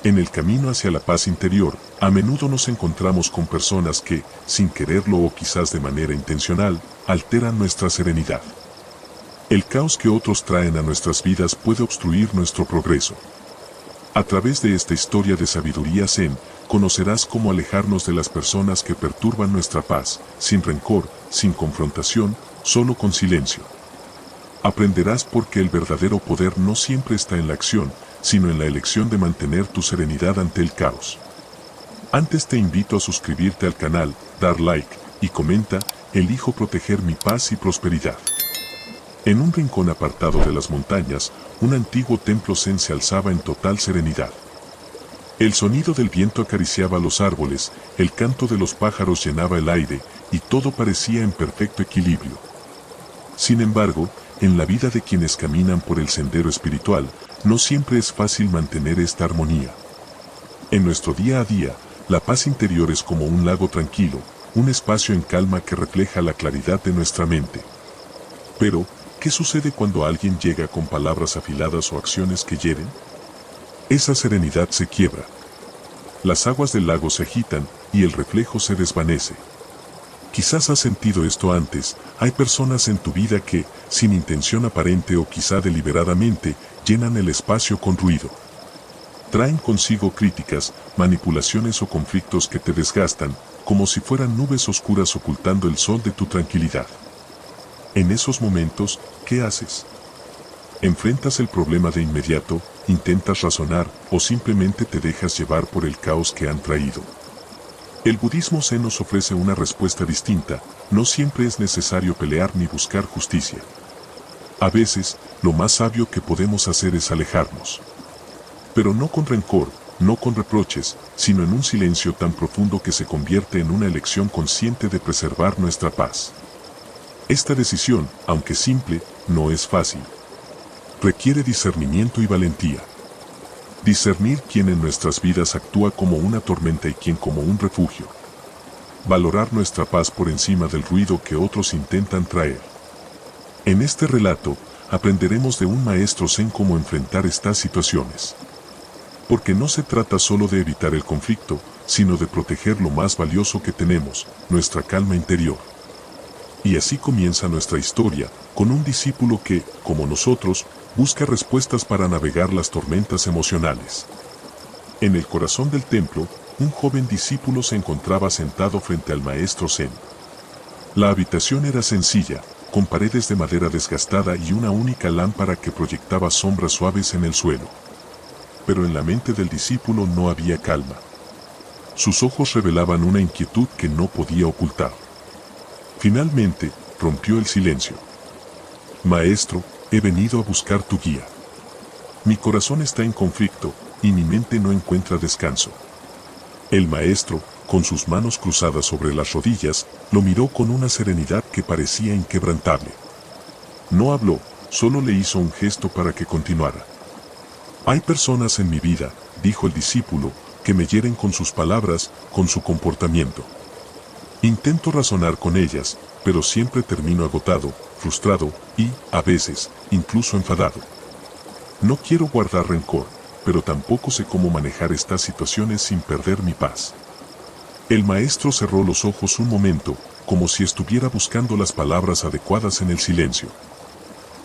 En el camino hacia la paz interior, a menudo nos encontramos con personas que, sin quererlo o quizás de manera intencional, alteran nuestra serenidad. El caos que otros traen a nuestras vidas puede obstruir nuestro progreso. A través de esta historia de sabiduría Zen, conocerás cómo alejarnos de las personas que perturban nuestra paz, sin rencor, sin confrontación, solo con silencio. Aprenderás por qué el verdadero poder no siempre está en la acción, sino en la elección de mantener tu serenidad ante el caos. Antes te invito a suscribirte al canal, dar like y comenta, elijo proteger mi paz y prosperidad. En un rincón apartado de las montañas, un antiguo templo zen se alzaba en total serenidad. El sonido del viento acariciaba los árboles, el canto de los pájaros llenaba el aire, y todo parecía en perfecto equilibrio. Sin embargo, en la vida de quienes caminan por el sendero espiritual, no siempre es fácil mantener esta armonía. En nuestro día a día, la paz interior es como un lago tranquilo, un espacio en calma que refleja la claridad de nuestra mente. Pero, ¿qué sucede cuando alguien llega con palabras afiladas o acciones que hieren? Esa serenidad se quiebra. Las aguas del lago se agitan y el reflejo se desvanece. Quizás has sentido esto antes, hay personas en tu vida que, sin intención aparente o quizá deliberadamente, llenan el espacio con ruido. Traen consigo críticas, manipulaciones o conflictos que te desgastan, como si fueran nubes oscuras ocultando el sol de tu tranquilidad. En esos momentos, ¿qué haces? ¿Enfrentas el problema de inmediato, intentas razonar o simplemente te dejas llevar por el caos que han traído? El budismo zen nos ofrece una respuesta distinta, no siempre es necesario pelear ni buscar justicia. A veces, lo más sabio que podemos hacer es alejarnos. Pero no con rencor, no con reproches, sino en un silencio tan profundo que se convierte en una elección consciente de preservar nuestra paz. Esta decisión, aunque simple, no es fácil. Requiere discernimiento y valentía. Discernir quién en nuestras vidas actúa como una tormenta y quién como un refugio. Valorar nuestra paz por encima del ruido que otros intentan traer. En este relato, aprenderemos de un maestro zen cómo enfrentar estas situaciones. Porque no se trata solo de evitar el conflicto, sino de proteger lo más valioso que tenemos, nuestra calma interior. Y así comienza nuestra historia, con un discípulo que, como nosotros, busca respuestas para navegar las tormentas emocionales. En el corazón del templo, un joven discípulo se encontraba sentado frente al maestro zen. La habitación era sencilla, con paredes de madera desgastada y una única lámpara que proyectaba sombras suaves en el suelo. Pero en la mente del discípulo no había calma. Sus ojos revelaban una inquietud que no podía ocultar. Finalmente, rompió el silencio. Maestro, he venido a buscar tu guía. Mi corazón está en conflicto, y mi mente no encuentra descanso. El maestro, con sus manos cruzadas sobre las rodillas, lo miró con una serenidad que parecía inquebrantable. No habló, solo le hizo un gesto para que continuara. Hay personas en mi vida, dijo el discípulo, que me hieren con sus palabras, con su comportamiento. Intento razonar con ellas, pero siempre termino agotado, frustrado y, a veces, incluso enfadado. No quiero guardar rencor, pero tampoco sé cómo manejar estas situaciones sin perder mi paz. El maestro cerró los ojos un momento, como si estuviera buscando las palabras adecuadas en el silencio.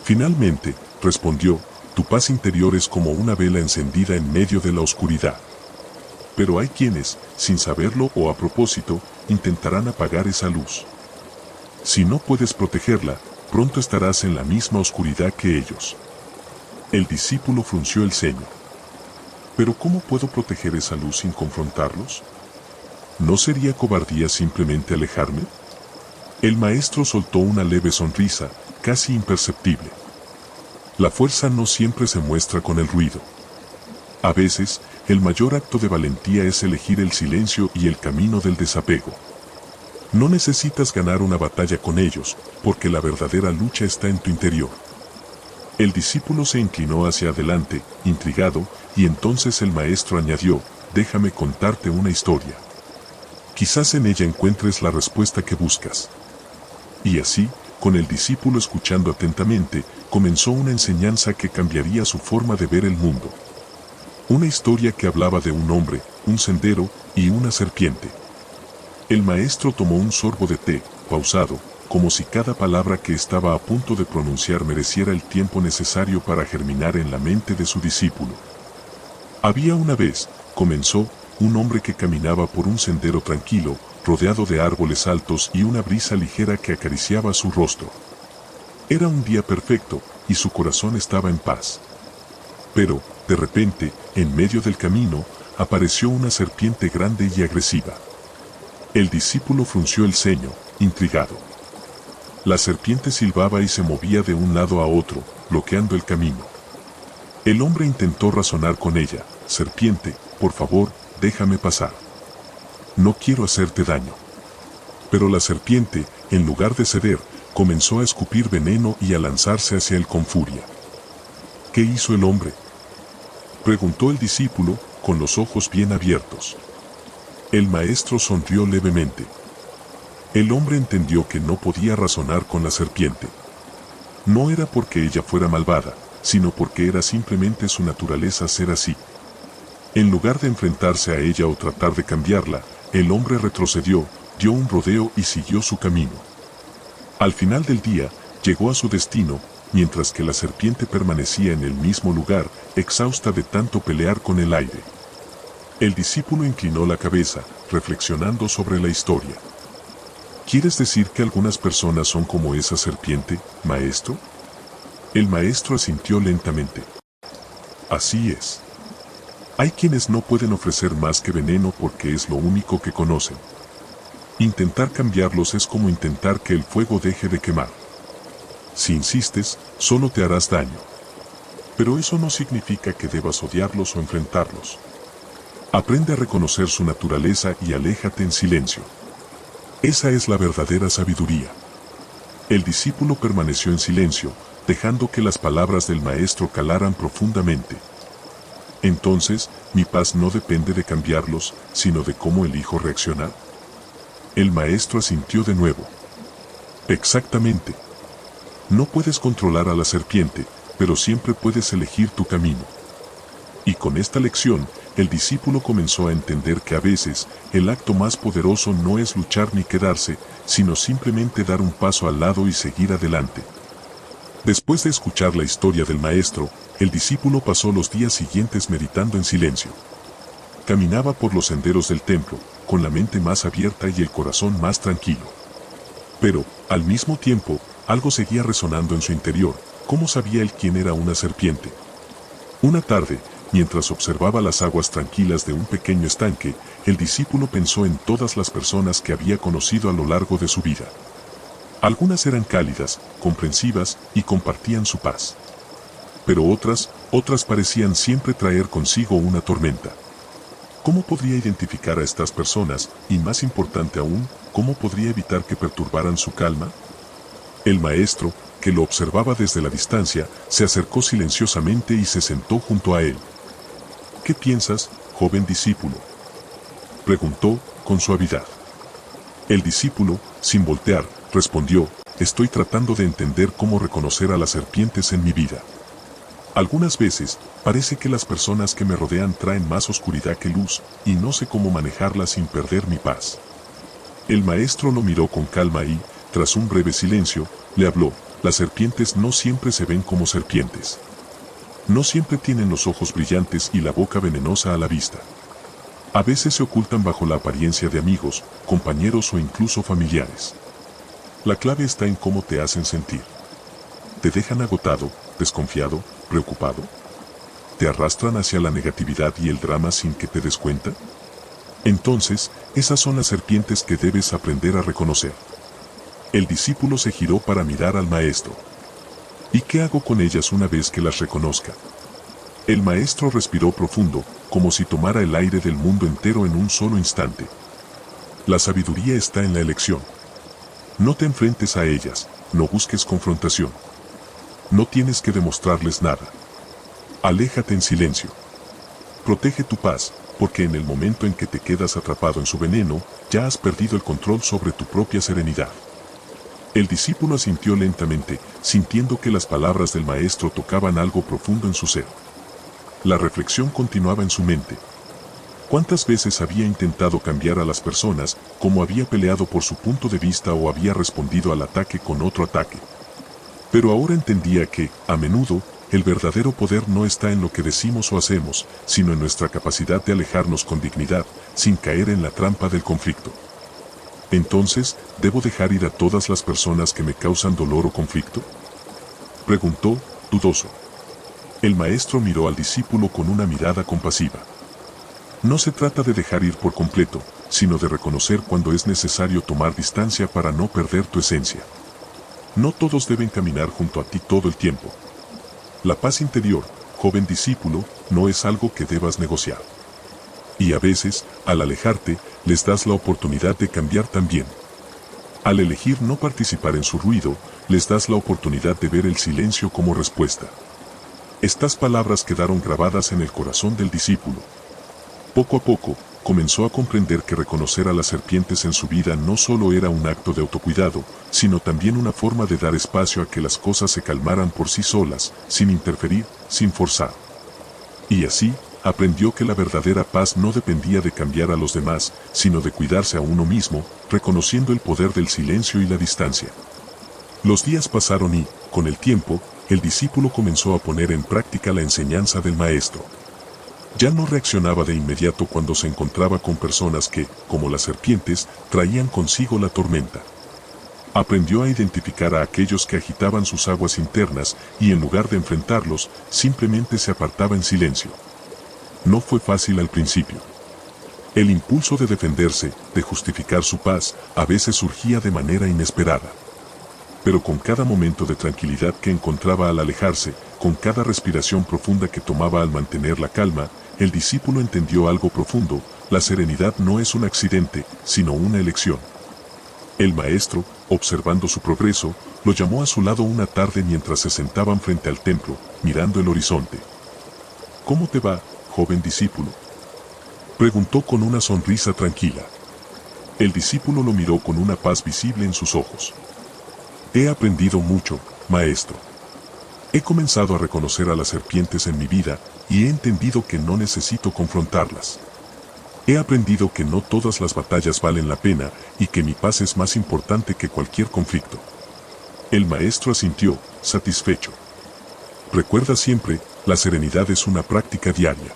Finalmente, respondió, tu paz interior es como una vela encendida en medio de la oscuridad. Pero hay quienes, sin saberlo o a propósito, intentarán apagar esa luz. Si no puedes protegerla, pronto estarás en la misma oscuridad que ellos. El discípulo frunció el ceño. ¿Pero cómo puedo proteger esa luz sin confrontarlos? ¿No sería cobardía simplemente alejarme? El maestro soltó una leve sonrisa, casi imperceptible. La fuerza no siempre se muestra con el ruido. A veces, el mayor acto de valentía es elegir el silencio y el camino del desapego. No necesitas ganar una batalla con ellos, porque la verdadera lucha está en tu interior. El discípulo se inclinó hacia adelante, intrigado, y entonces el maestro añadió, déjame contarte una historia. Quizás en ella encuentres la respuesta que buscas. Y así, con el discípulo escuchando atentamente, comenzó una enseñanza que cambiaría su forma de ver el mundo. Una historia que hablaba de un hombre, un sendero y una serpiente. El maestro tomó un sorbo de té, pausado, como si cada palabra que estaba a punto de pronunciar mereciera el tiempo necesario para germinar en la mente de su discípulo. Había una vez, comenzó, un hombre que caminaba por un sendero tranquilo, rodeado de árboles altos y una brisa ligera que acariciaba su rostro. Era un día perfecto, y su corazón estaba en paz. Pero, de repente, en medio del camino, apareció una serpiente grande y agresiva. El discípulo frunció el ceño, intrigado. La serpiente silbaba y se movía de un lado a otro, bloqueando el camino. El hombre intentó razonar con ella: serpiente, por favor, déjame pasar. No quiero hacerte daño. Pero la serpiente, en lugar de ceder, comenzó a escupir veneno y a lanzarse hacia él con furia. ¿Qué hizo el hombre?, preguntó el discípulo, con los ojos bien abiertos. El maestro sonrió levemente. El hombre entendió que no podía razonar con la serpiente. No era porque ella fuera malvada, sino porque era simplemente su naturaleza ser así. En lugar de enfrentarse a ella o tratar de cambiarla, el hombre retrocedió, dio un rodeo y siguió su camino. Al final del día, llegó a su destino, mientras que la serpiente permanecía en el mismo lugar, exhausta de tanto pelear con el aire. El discípulo inclinó la cabeza, reflexionando sobre la historia. ¿Quieres decir que algunas personas son como esa serpiente, maestro? El maestro asintió lentamente. Así es. Hay quienes no pueden ofrecer más que veneno porque es lo único que conocen. Intentar cambiarlos es como intentar que el fuego deje de quemar. Si insistes, solo te harás daño. Pero eso no significa que debas odiarlos o enfrentarlos. Aprende a reconocer su naturaleza y aléjate en silencio. Esa es la verdadera sabiduría. El discípulo permaneció en silencio, dejando que las palabras del maestro calaran profundamente. Entonces, mi paz no depende de cambiarlos, sino de cómo elijo reaccionar. El maestro asintió de nuevo. Exactamente. No puedes controlar a la serpiente, pero siempre puedes elegir tu camino. Y con esta lección, el discípulo comenzó a entender que a veces, el acto más poderoso no es luchar ni quedarse, sino simplemente dar un paso al lado y seguir adelante. Después de escuchar la historia del maestro, el discípulo pasó los días siguientes meditando en silencio. Caminaba por los senderos del templo, con la mente más abierta y el corazón más tranquilo. Pero, al mismo tiempo, algo seguía resonando en su interior. ¿Cómo sabía él quién era una serpiente? Una tarde, mientras observaba las aguas tranquilas de un pequeño estanque, el discípulo pensó en todas las personas que había conocido a lo largo de su vida. Algunas eran cálidas, comprensivas y compartían su paz. Pero otras parecían siempre traer consigo una tormenta. ¿Cómo podría identificar a estas personas, y más importante aún, cómo podría evitar que perturbaran su calma? El maestro, que lo observaba desde la distancia, se acercó silenciosamente y se sentó junto a él. ¿Qué piensas, joven discípulo?, preguntó, con suavidad. El discípulo, sin voltear, respondió: estoy tratando de entender cómo reconocer a las serpientes en mi vida. Algunas veces, parece que las personas que me rodean traen más oscuridad que luz, y no sé cómo manejarlas sin perder mi paz. El maestro lo miró con calma y, tras un breve silencio, le habló: las serpientes no siempre se ven como serpientes. No siempre tienen los ojos brillantes y la boca venenosa a la vista. A veces se ocultan bajo la apariencia de amigos, compañeros o incluso familiares. La clave está en cómo te hacen sentir. ¿Te dejan agotado, desconfiado, preocupado? ¿Te arrastran hacia la negatividad y el drama sin que te des cuenta? Entonces, esas son las serpientes que debes aprender a reconocer. El discípulo se giró para mirar al maestro. ¿Y qué hago con ellas una vez que las reconozca? El maestro respiró profundo, como si tomara el aire del mundo entero en un solo instante. La sabiduría está en la elección. No te enfrentes a ellas, no busques confrontación. No tienes que demostrarles nada. Aléjate en silencio. Protege tu paz, porque en el momento en que te quedas atrapado en su veneno, ya has perdido el control sobre tu propia serenidad. El discípulo asintió lentamente, sintiendo que las palabras del maestro tocaban algo profundo en su ser. La reflexión continuaba en su mente. ¿Cuántas veces había intentado cambiar a las personas, cómo había peleado por su punto de vista o había respondido al ataque con otro ataque? Pero ahora entendía que, a menudo, el verdadero poder no está en lo que decimos o hacemos, sino en nuestra capacidad de alejarnos con dignidad, sin caer en la trampa del conflicto. Entonces, ¿debo dejar ir a todas las personas que me causan dolor o conflicto?, preguntó, dudoso. El maestro miró al discípulo con una mirada compasiva. No se trata de dejar ir por completo, sino de reconocer cuando es necesario tomar distancia para no perder tu esencia. No todos deben caminar junto a ti todo el tiempo. La paz interior, joven discípulo, no es algo que debas negociar. Y a veces, al alejarte, les das la oportunidad de cambiar también. Al elegir no participar en su ruido, les das la oportunidad de ver el silencio como respuesta. Estas palabras quedaron grabadas en el corazón del discípulo. Poco a poco, comenzó a comprender que reconocer a las serpientes en su vida no solo era un acto de autocuidado, sino también una forma de dar espacio a que las cosas se calmaran por sí solas, sin interferir, sin forzar. Y así, aprendió que la verdadera paz no dependía de cambiar a los demás, sino de cuidarse a uno mismo, reconociendo el poder del silencio y la distancia. Los días pasaron y, con el tiempo, el discípulo comenzó a poner en práctica la enseñanza del maestro. Ya no reaccionaba de inmediato cuando se encontraba con personas que, como las serpientes, traían consigo la tormenta. Aprendió a identificar a aquellos que agitaban sus aguas internas y en lugar de enfrentarlos, simplemente se apartaba en silencio. No fue fácil al principio. El impulso de defenderse, de justificar su paz, a veces surgía de manera inesperada. Pero con cada momento de tranquilidad que encontraba al alejarse, con cada respiración profunda que tomaba al mantener la calma, el discípulo entendió algo profundo: la serenidad no es un accidente, sino una elección. El maestro, observando su progreso, lo llamó a su lado una tarde mientras se sentaban frente al templo, mirando el horizonte. ¿Cómo te va, joven discípulo?, preguntó con una sonrisa tranquila. El discípulo lo miró con una paz visible en sus ojos. He aprendido mucho, maestro. He comenzado a reconocer a las serpientes en mi vida y he entendido que no necesito confrontarlas. He aprendido que no todas las batallas valen la pena y que mi paz es más importante que cualquier conflicto. El maestro asintió, satisfecho. Recuerda siempre, la serenidad es una práctica diaria.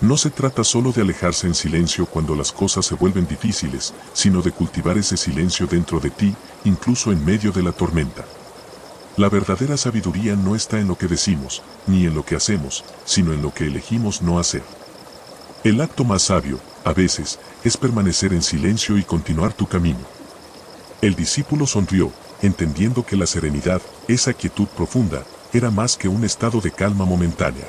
No se trata solo de alejarse en silencio cuando las cosas se vuelven difíciles, sino de cultivar ese silencio dentro de ti, incluso en medio de la tormenta. La verdadera sabiduría no está en lo que decimos, ni en lo que hacemos, sino en lo que elegimos no hacer. El acto más sabio, a veces, es permanecer en silencio y continuar tu camino. El discípulo sonrió, entendiendo que la serenidad, esa quietud profunda, era más que un estado de calma momentánea.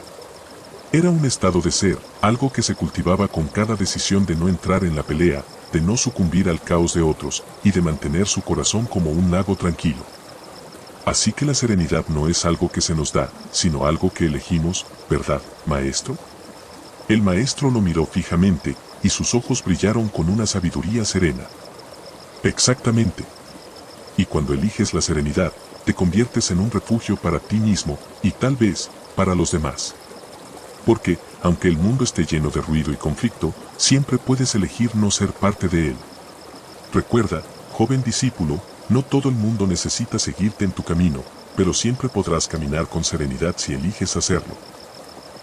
Era un estado de ser, algo que se cultivaba con cada decisión de no entrar en la pelea, de no sucumbir al caos de otros, y de mantener su corazón como un lago tranquilo. Así que la serenidad no es algo que se nos da, sino algo que elegimos, ¿verdad, maestro? El maestro lo miró fijamente, y sus ojos brillaron con una sabiduría serena. Exactamente. Y cuando eliges la serenidad, te conviertes en un refugio para ti mismo, y tal vez, para los demás. Porque, aunque el mundo esté lleno de ruido y conflicto, siempre puedes elegir no ser parte de él. Recuerda, joven discípulo, no todo el mundo necesita seguirte en tu camino, pero siempre podrás caminar con serenidad si eliges hacerlo.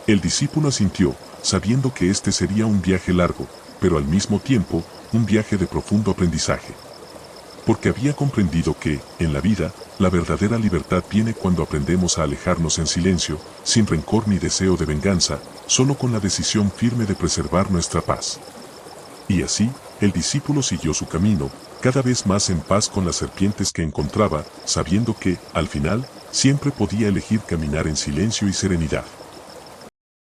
El discípulo asintió, sabiendo que este sería un viaje largo, pero al mismo tiempo, un viaje de profundo aprendizaje. Porque había comprendido que, en la vida, la verdadera libertad viene cuando aprendemos a alejarnos en silencio, sin rencor ni deseo de venganza, solo con la decisión firme de preservar nuestra paz. Y así, el discípulo siguió su camino, cada vez más en paz con las serpientes que encontraba, sabiendo que, al final, siempre podía elegir caminar en silencio y serenidad.